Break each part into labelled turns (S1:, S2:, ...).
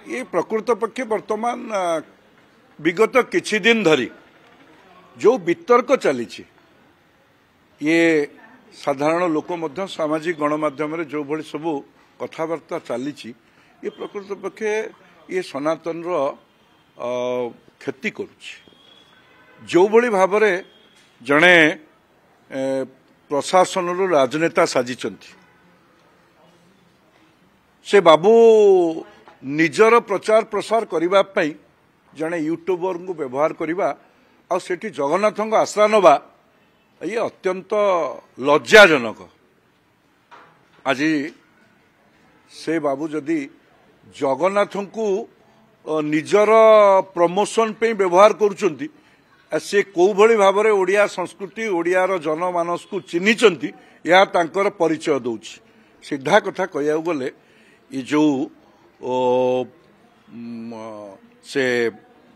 S1: ये प्रकृत पक्षे वर्तमान विगत किछि दिन धरी जो वितर्क चली ये साधारण लोक मध्य सामाजिक गणमाध्यम जो भली सब कथबार्ता चली ये प्रकृत पक्षे ये सनातन क्षति करुछि जो भली भाव जड़े प्रशासन राजनेता साजिचंती से बाबू निजर प्रचार प्रसार करने जड़े यूट्यूबर को व्यवहार करवा आ सेठी जगन्नाथ आश्रा नवा ये अत्यंत लज्जाजनक। आज से बाबू जदि जगन्नाथ को निजर प्रमोशन पे व्यवहार करुचंती से कौ भली भाव में ओडिया संस्कृति ओडियार जनमानस को चिन्हिचंती या तांकर परिचय दौछि। सीधा कथा कहया गले ये जो से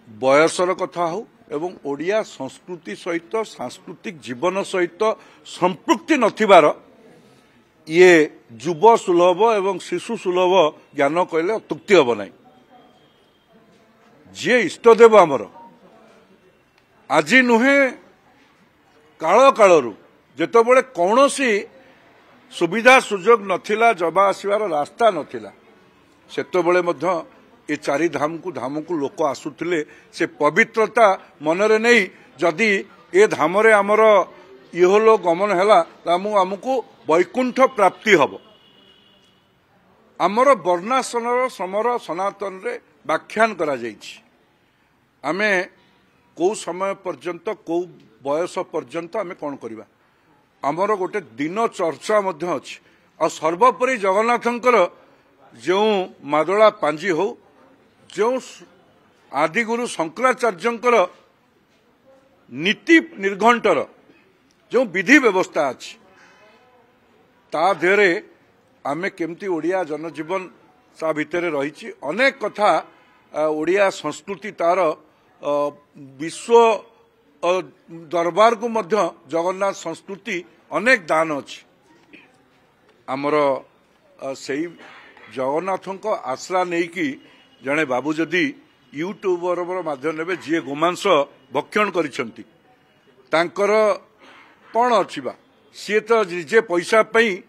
S1: बयसर कथा हो एवं ओडिया संस्कृति सहित सांस्कृतिक जीवन सहित संपृक्ति नथिबार ये युव सुलभ एवं शिशु सुलभ ज्ञान कहले अत्युक्ति हम ना। जी इष्टदेव आमर आज नुहे काल कालरू जेतबेले कौनसी सुविधा सुजोग नथिला जबा आसबार रास्ता नथिला सेतबेले मध्य ये चारि धाम को लोक आसुथिले से पवित्रता मनरे नहीं जदि ए धाम रे आमर इहलो गमन हैला आमको वैकुंठ प्राप्ति हब। आमर वर्णाश्रम समर सनातन रे व्याख्यान करा जाइछि आमे को समय पर्यंत को बयस पर्यंत आमे कौन करबा आमर गोटे दिन चर्चा मध्य अछि और सर्वोपरि जगन्नाथंकर जो मादला पांजी हो जो आदिगुरु शंकराचार्यंकर नीति निर्घंटर जो विधि व्यवस्था अछि ता देहरे आमे केमती ओडिया जनजीवन सा भितरे रहिछि अनेक कथा ओडिया संस्कृति तार विश्व दरबार को मध्य जगन्नाथ संस्कृति अनेक दान अछि आमर से जगन्नाथ आश्रा नहीं कि जड़े बाबू जदि यूट्यूबर माध्यम जी गोमांस भक्षण करिसेंती तांकर कौन अछि बा सी तो निजे पैसा पई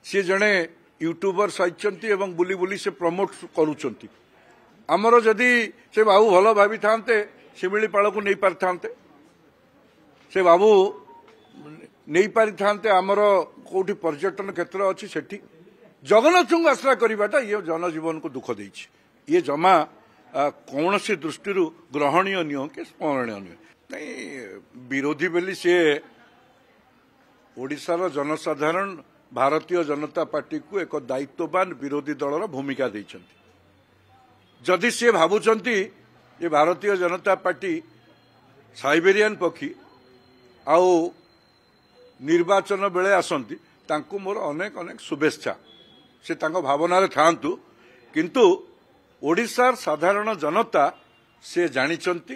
S1: सी जड़े यूट्यूबर साइचंती एवं बुली बुली से प्रमोट करूचंती आमर जदि से बाबू भल भावी थांते शिमिलीपाल को नहीं पारि थांते से बाबू नहीं पारि थांते आमर कोठी पर्यटन क्षेत्र अच्छी सेठी जगन्नाथ को आश्रा करवाटा ये जनजीवन को दुख देछि ये जमा कौन सी दृष्टि ग्रहणीय नुह कि स्मरणीय नुह नहीं विरोधी बेली सी ओडिशार जनसाधारण भारतीय जनता पार्टी को एक दायित्ववान विरोधी दलर भूमिका देइछन्ति जदि सी भावुचंती ये भारतीय जनता पार्टी साइबेरियन पक्षी आउ निर्वाचन बेले आसंती तांको मोर अनेक अनेक शुभेच्छा से तांको भावना रे थांतु किंतु ओडिशार साधारण जनता से जानिचंती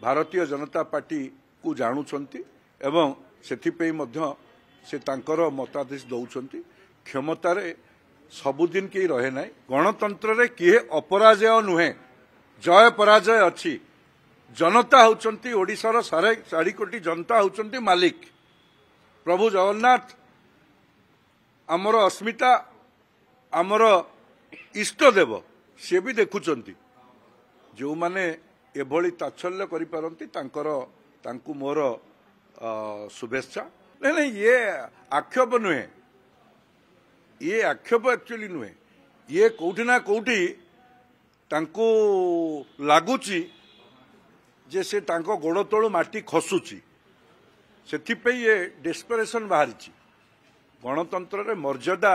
S1: भारतीय जनता पार्टी को जानुचंती एवं सेथिपई मध्य से तांकर मतादेश दौचंती क्षमतार सबुदिन के रहे ना गणतंत्र रे किए अपराजय नुहे जय पराजय अच्छी जनता होचंती ओडिशार 4.5 कोटी जनता होचंती मालिक प्रभु जगन्नाथ आमर अस्मिता आमर इष्टदेव सी भी देखुचंती जो माने एभली ताच्छल्य करि पारंती तांकु मोर शुभेच्छा नहीं ये आक्षेप नुहे ये आक्षेप एक्चुअली नुहे ये कोठी ना कोठी तांको लागुची जे से तांको गोड़ तळु माटी खसुची सेथिपई ये डेस्परेशन बाहरी गणतंत्र रे मर्यादा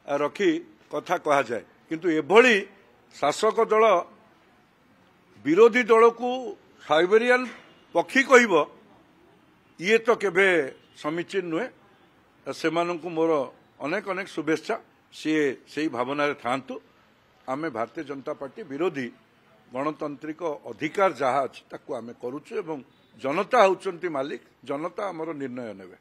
S1: रखी कथा कहा जाए किंतु एभली शासक दल विरोधी दल को साइबेरियन पक्षी कहब ये तो केबे समीचीन नुहे से मोर अनेक अनेक शुभेच्छा सी से भावना रे थांतु आमे भारतीय जनता पार्टी विरोधी गणतांत्रिक अधिकार जहाँ अच्छी ताकू आमे करूछु एवं जनता होचंती मालिक जनता आमर निर्णय नेबे।